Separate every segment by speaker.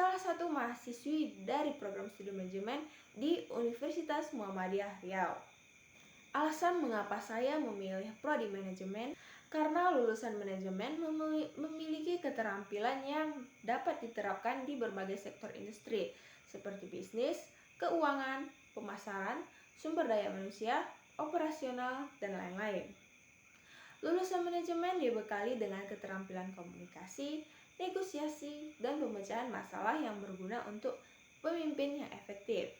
Speaker 1: salah satu mahasiswi dari program studi manajemen di Universitas Muhammadiyah Riau. Alasan mengapa saya memilih prodi manajemen karena lulusan manajemen memiliki keterampilan yang dapat diterapkan di berbagai sektor industri seperti bisnis, keuangan, pemasaran, sumber daya manusia, operasional, dan lain-lain. Lulusan manajemen dibekali dengan keterampilan komunikasi, negosiasi, dan pemecahan masalah yang berguna untuk pemimpin yang efektif.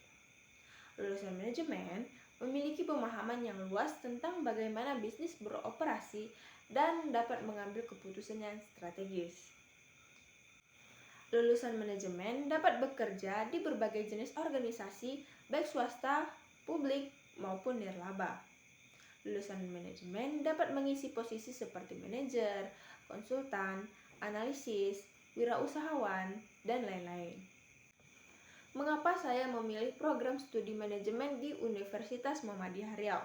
Speaker 1: Lulusan manajemen memiliki pemahaman yang luas tentang bagaimana bisnis beroperasi dan dapat mengambil keputusan yang strategis. Lulusan manajemen dapat bekerja di berbagai jenis organisasi, baik swasta, publik, maupun nirlaba. Lulusan manajemen dapat mengisi posisi seperti manajer, konsultan, analisis, wirausahawan, dan lain-lain. Mengapa saya memilih program studi manajemen di Universitas Muhammadiyah Riau?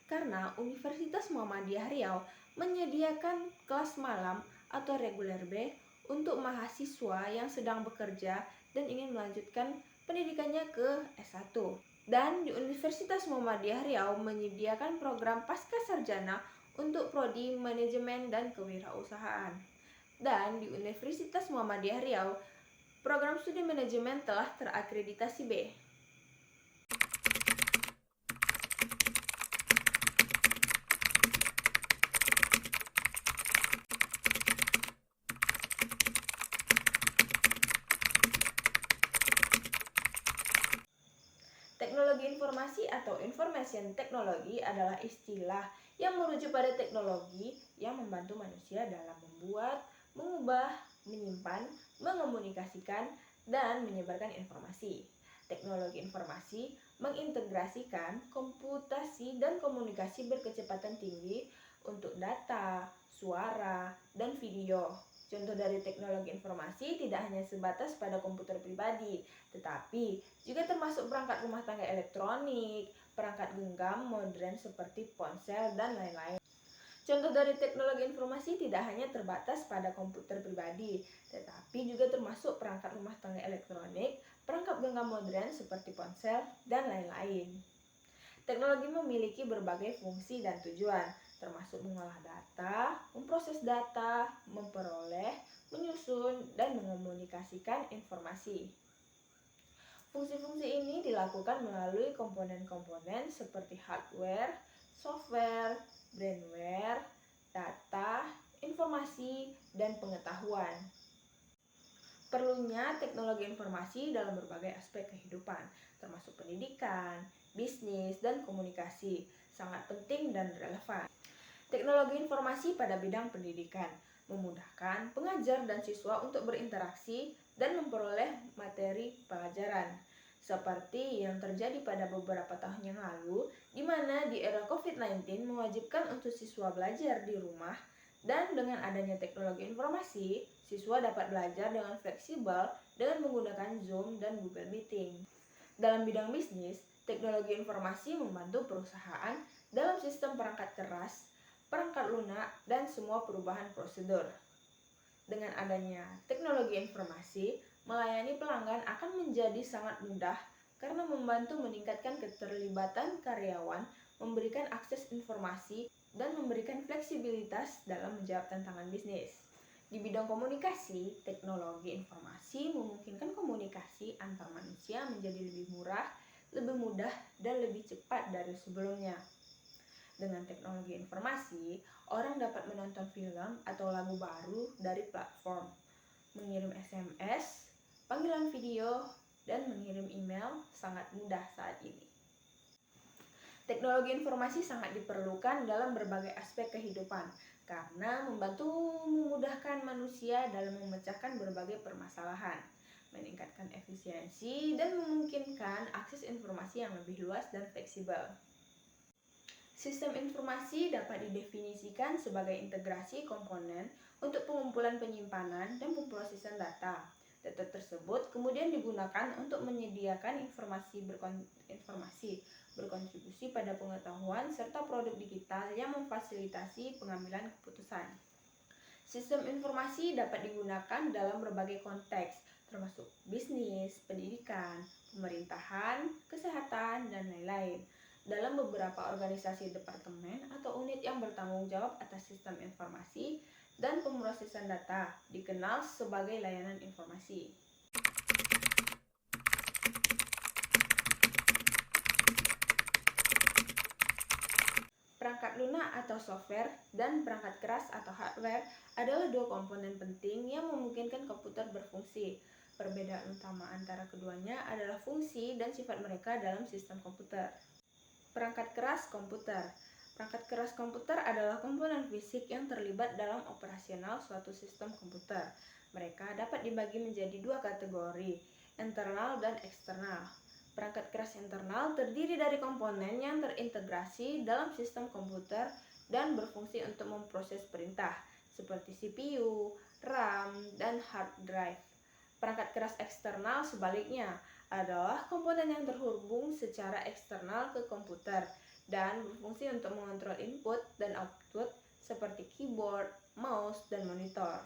Speaker 1: Karena Universitas Muhammadiyah Riau menyediakan kelas malam atau reguler B untuk mahasiswa yang sedang bekerja dan ingin melanjutkan pendidikannya ke S1. Dan di Universitas Muhammadiyah Riau menyediakan program pascasarjana untuk prodi manajemen dan kewirausahaan. Dan di Universitas Muhammadiyah Riau program studi manajemen telah terakreditasi B. Teknologi informasi atau information technology adalah istilah yang merujuk pada teknologi yang membantu manusia dalam membuat, mengubah, menyimpan, mengomunikasikan, dan menyebarkan informasi. Teknologi informasi mengintegrasikan komputasi dan komunikasi berkecepatan tinggi untuk data, suara, dan video. Contoh dari teknologi informasi tidak hanya sebatas pada komputer pribadi, tetapi juga termasuk perangkat rumah tangga elektronik, perangkat genggam modern seperti ponsel, dan lain-lain. Contoh dari teknologi informasi tidak hanya terbatas pada komputer pribadi, tetapi juga termasuk perangkat rumah tangga elektronik, perangkat genggam modern seperti ponsel, dan lain-lain. Teknologi memiliki berbagai fungsi dan tujuan, termasuk mengolah data, memproses data, memperoleh, menyusun, dan mengomunikasikan informasi. Fungsi-fungsi ini dilakukan melalui komponen-komponen seperti hardware, software, brainware, data, informasi, dan pengetahuan. Perlunya teknologi informasi dalam berbagai aspek kehidupan, termasuk pendidikan, bisnis, dan komunikasi, sangat penting dan relevan. Teknologi informasi pada bidang pendidikan memudahkan pengajar dan siswa untuk berinteraksi dan memperoleh materi pelajaran. Seperti yang terjadi pada beberapa tahun yang lalu, di mana di era COVID-19 mewajibkan untuk siswa belajar di rumah, dan dengan adanya teknologi informasi, siswa dapat belajar dengan fleksibel dengan menggunakan Zoom dan Google Meeting. Dalam bidang bisnis, teknologi informasi membantu perusahaan dalam sistem perangkat keras, perangkat lunak, dan semua perubahan prosedur. Dengan adanya teknologi informasi, melayani pelanggan akan menjadi sangat mudah karena membantu meningkatkan keterlibatan karyawan, memberikan akses informasi, dan memberikan fleksibilitas dalam menjawab tantangan bisnis. Di bidang komunikasi, teknologi informasi memungkinkan komunikasi antar manusia menjadi lebih murah, lebih mudah, dan lebih cepat dari sebelumnya. Dengan teknologi informasi, orang dapat menonton film atau lagu baru dari platform, mengirim SMS, panggilan video, dan mengirim email sangat mudah saat ini. Teknologi informasi sangat diperlukan dalam berbagai aspek kehidupan karena membantu memudahkan manusia dalam memecahkan berbagai permasalahan, meningkatkan efisiensi, dan memungkinkan akses informasi yang lebih luas dan fleksibel. Sistem informasi dapat didefinisikan sebagai integrasi komponen untuk pengumpulan, penyimpanan, dan pemrosesan data. Data tersebut kemudian digunakan untuk menyediakan informasi berkontribusi pada pengetahuan serta produk digital yang memfasilitasi pengambilan keputusan. Sistem informasi dapat digunakan dalam berbagai konteks, termasuk bisnis, pendidikan, pemerintahan, kesehatan, dan lain-lain. Dalam beberapa organisasi departemen atau unit yang bertanggung jawab atas sistem informasi dan pemrosesan data dikenal sebagai layanan informasi. Perangkat lunak atau software dan perangkat keras atau hardware adalah dua komponen penting yang memungkinkan komputer berfungsi. Perbedaan utama antara keduanya adalah fungsi dan sifat mereka dalam sistem komputer. Perangkat keras komputer. Perangkat keras komputer adalah komponen fisik yang terlibat dalam operasional suatu sistem komputer. Mereka dapat dibagi menjadi dua kategori, internal dan eksternal. Perangkat keras internal terdiri dari komponen yang terintegrasi dalam sistem komputer dan berfungsi untuk memproses perintah, seperti CPU, RAM, dan hard drive. Perangkat keras eksternal sebaliknya adalah komponen yang terhubung secara eksternal ke komputer dan berfungsi untuk mengontrol input dan output seperti keyboard, mouse, dan monitor.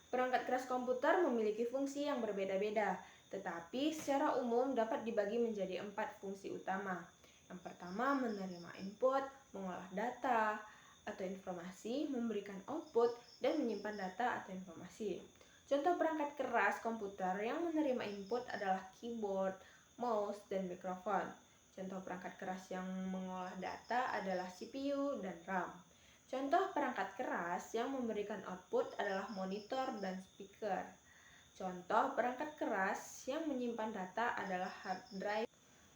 Speaker 1: Perangkat keras komputer memiliki fungsi yang berbeda-beda, tetapi secara umum dapat dibagi menjadi 4 fungsi utama. Yang pertama, menerima input, mengolah data atau informasi, memberikan output, dan menyimpan data atau informasi. Contoh perangkat keras komputer yang menerima input adalah keyboard, mouse, dan mikrofon. Contoh perangkat keras yang mengolah data adalah CPU dan RAM. Contoh perangkat keras yang memberikan output adalah monitor dan speaker. Contoh perangkat keras yang menyimpan data adalah hard drive.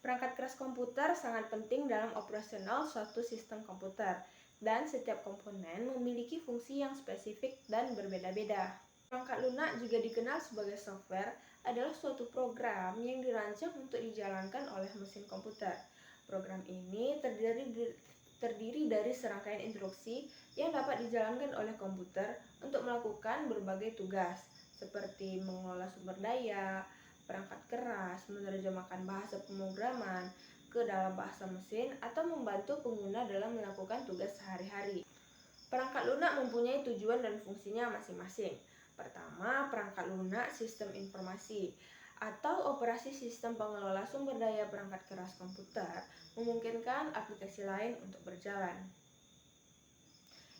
Speaker 1: Perangkat keras komputer sangat penting dalam operasional suatu sistem komputer, dan setiap komponen memiliki fungsi yang spesifik dan berbeda-beda. Perangkat lunak, juga dikenal sebagai software, adalah suatu program yang dirancang untuk dijalankan oleh mesin komputer. Program ini terdiri dari serangkaian instruksi yang dapat dijalankan oleh komputer untuk melakukan berbagai tugas, seperti mengolah sumber daya, perangkat keras, menerjemahkan bahasa pemrograman ke dalam bahasa mesin, atau membantu pengguna dalam melakukan tugas sehari-hari. Perangkat lunak mempunyai tujuan dan fungsinya masing-masing. Pertama, perangkat lunak sistem informasi atau operasi sistem pengelola sumber daya perangkat keras komputer memungkinkan aplikasi lain untuk berjalan.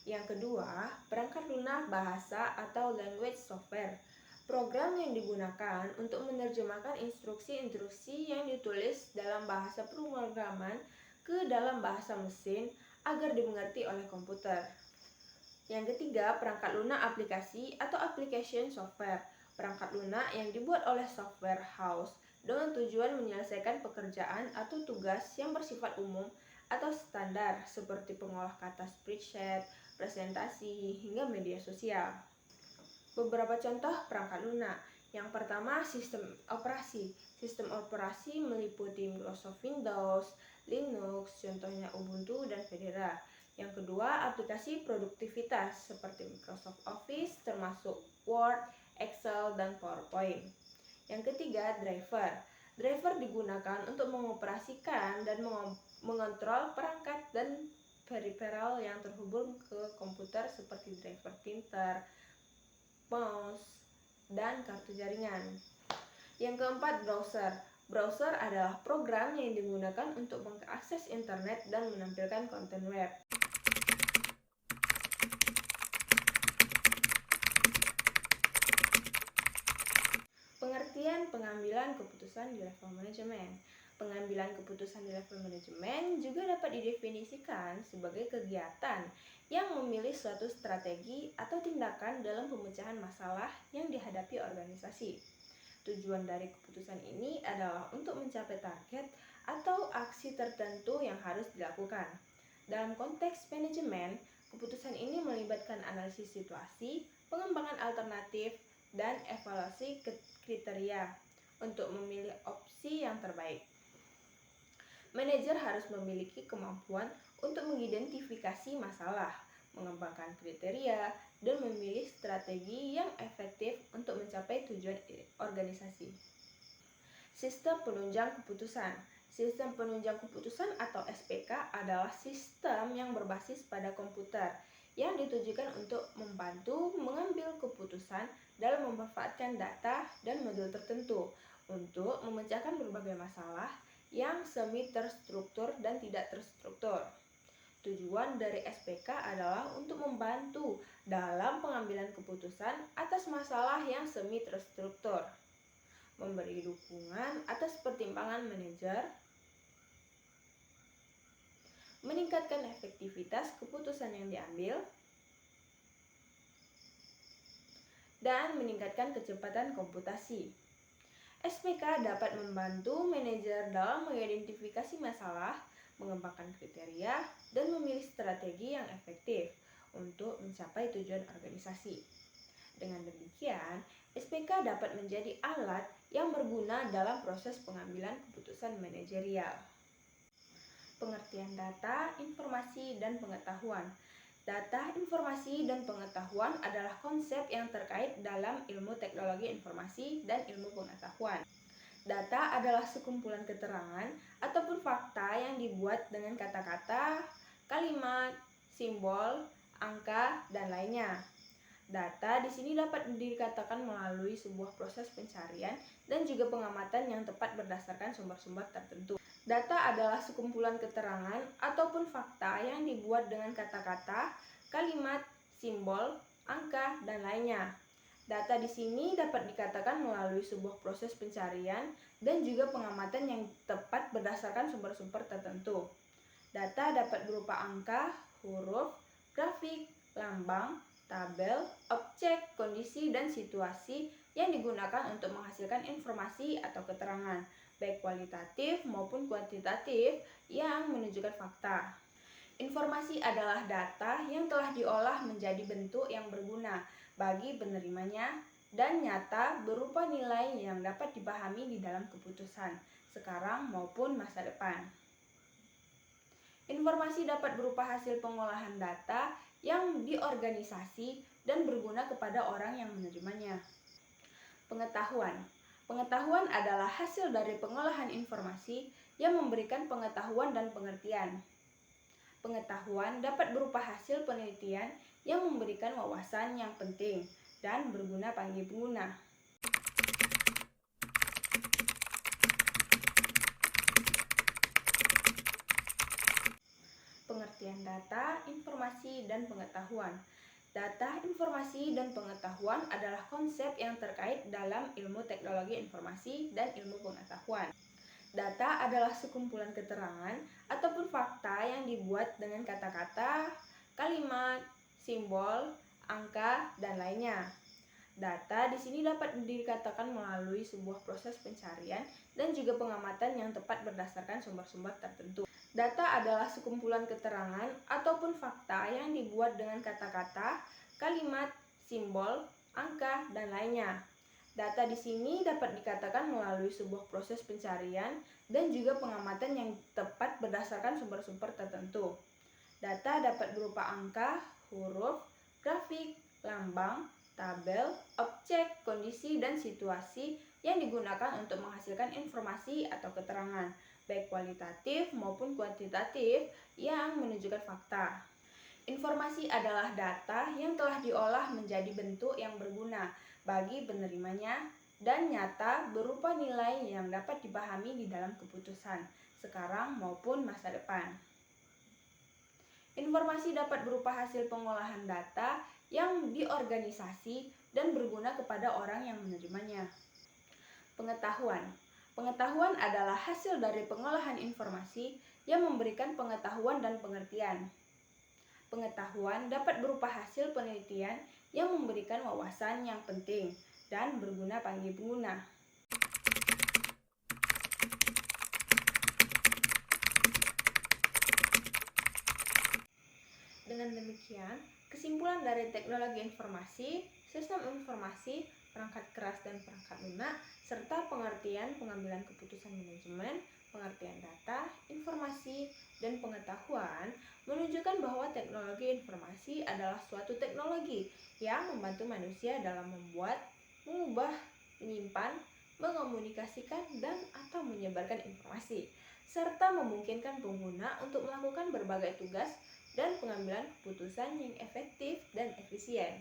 Speaker 1: Yang kedua, perangkat lunak bahasa atau language software. Program yang digunakan untuk menerjemahkan instruksi-instruksi yang ditulis dalam bahasa pemrograman ke dalam bahasa mesin agar dimengerti oleh komputer. Yang ketiga, perangkat lunak aplikasi atau application software. Perangkat lunak yang dibuat oleh software house dengan tujuan menyelesaikan pekerjaan atau tugas yang bersifat umum atau standar, seperti pengolah kata spreadsheet, presentasi, hingga media sosial. Beberapa contoh perangkat lunak. Yang pertama, sistem operasi. Sistem operasi meliputi Microsoft Windows, Linux, contohnya Ubuntu dan Fedora. Yang kedua, aplikasi produktivitas seperti Microsoft Office termasuk Word, Excel, dan PowerPoint. Yang ketiga, driver. Driver digunakan untuk mengoperasikan dan mengontrol perangkat dan peripheral yang terhubung ke komputer seperti driver printer, mouse, dan kartu jaringan. Yang keempat, browser. Browser adalah program yang digunakan untuk mengakses internet dan menampilkan konten web. Pengertian pengambilan keputusan di level manajemen. Pengambilan keputusan di level manajemen juga dapat didefinisikan sebagai kegiatan yang memilih suatu strategi atau tindakan dalam pemecahan masalah yang dihadapi organisasi. Tujuan dari keputusan ini adalah untuk mencapai target atau aksi tertentu yang harus dilakukan. Dalam konteks manajemen, keputusan ini melibatkan analisis situasi, pengembangan alternatif, dan evaluasi kriteria untuk memilih opsi yang terbaik. Manajer harus memiliki kemampuan untuk mengidentifikasi masalah, mengembangkan kriteria, dan memilih strategi yang efektif untuk mencapai tujuan organisasi. Sistem penunjang keputusan. Sistem penunjang keputusan atau SPK adalah sistem yang berbasis pada komputer yang ditujukan untuk membantu mengambil keputusan dalam memanfaatkan data dan modul tertentu untuk memecahkan berbagai masalah yang semi terstruktur dan tidak terstruktur. Tujuan dari SPK adalah untuk membantu dalam pengambilan keputusan atas masalah yang semi terstruktur, memberi dukungan atas pertimbangan manajer, meningkatkan efektivitas keputusan yang diambil, dan meningkatkan kecepatan komputasi. SPK dapat membantu manajer dalam mengidentifikasi masalah, mengembangkan kriteria, dan memilih strategi yang efektif untuk mencapai tujuan organisasi. Dengan demikian, SPK dapat menjadi alat yang berguna dalam proses pengambilan keputusan manajerial. Pengertian data, informasi, dan pengetahuan. Data, informasi, dan pengetahuan adalah konsep yang terkait dalam ilmu teknologi informasi dan ilmu pengetahuan. Data adalah sekumpulan keterangan ataupun fakta yang dibuat dengan kata-kata, kalimat, simbol, angka, dan lainnya. Data di sini dapat dikatakan melalui sebuah proses pencarian dan juga pengamatan yang tepat berdasarkan sumber-sumber tertentu. Data adalah sekumpulan keterangan ataupun fakta yang dibuat dengan kata-kata, kalimat, simbol, angka, dan lainnya. Data di sini dapat dikatakan melalui sebuah proses pencarian dan juga pengamatan yang tepat berdasarkan sumber-sumber tertentu. Data dapat berupa angka, huruf, grafik, lambang, tabel, objek, kondisi, dan situasi yang digunakan untuk menghasilkan informasi atau keterangan, baik kualitatif maupun kuantitatif yang menunjukkan fakta. Informasi adalah data yang telah diolah menjadi bentuk yang berguna bagi penerimanya dan nyata berupa nilai yang dapat dipahami di dalam keputusan sekarang maupun masa depan. Informasi dapat berupa hasil pengolahan data yang diorganisasi dan berguna kepada orang yang menerimanya. Pengetahuan. Pengetahuan adalah hasil dari pengolahan informasi yang memberikan pengetahuan dan pengertian. Pengetahuan dapat berupa hasil penelitian yang memberikan wawasan yang penting dan berguna bagi pengguna. Pengertian data, informasi, dan pengetahuan. Data, informasi, dan pengetahuan adalah konsep yang terkait dalam ilmu teknologi informasi dan ilmu pengetahuan. Data adalah sekumpulan keterangan ataupun fakta yang dibuat dengan kata-kata, kalimat, simbol, angka, dan lainnya. Data di sini dapat dikatakan melalui sebuah proses pencarian dan juga pengamatan yang tepat berdasarkan sumber-sumber tertentu. Data adalah sekumpulan keterangan ataupun fakta yang dibuat dengan kata-kata, kalimat, simbol, angka, dan lainnya. Data di sini dapat dikatakan melalui sebuah proses pencarian dan juga pengamatan yang tepat berdasarkan sumber-sumber tertentu. Data dapat berupa angka, huruf, grafik, lambang, tabel, objek, kondisi, dan situasi yang digunakan untuk menghasilkan informasi atau keterangan, baik kualitatif maupun kuantitatif yang menunjukkan fakta. Informasi adalah data yang telah diolah menjadi bentuk yang berguna bagi penerimanya dan nyata berupa nilai yang dapat dipahami di dalam keputusan sekarang maupun masa depan. Informasi dapat berupa hasil pengolahan data yang diorganisasi dan berguna kepada orang yang menerimanya. Pengetahuan. Pengetahuan adalah hasil dari pengolahan informasi yang memberikan pengetahuan dan pengertian. Pengetahuan dapat berupa hasil penelitian yang memberikan wawasan yang penting dan berguna bagi pengguna. Dengan demikian, kesimpulan dari teknologi informasi, sistem informasi, perangkat keras dan perangkat lunak, serta pengertian pengambilan keputusan manajemen, pengertian data, informasi, dan pengetahuan menunjukkan bahwa teknologi informasi adalah suatu teknologi yang membantu manusia dalam membuat, mengubah, menyimpan, mengomunikasikan, dan atau menyebarkan informasi, serta memungkinkan pengguna untuk melakukan berbagai tugas dan pengambilan keputusan yang efektif dan efisien.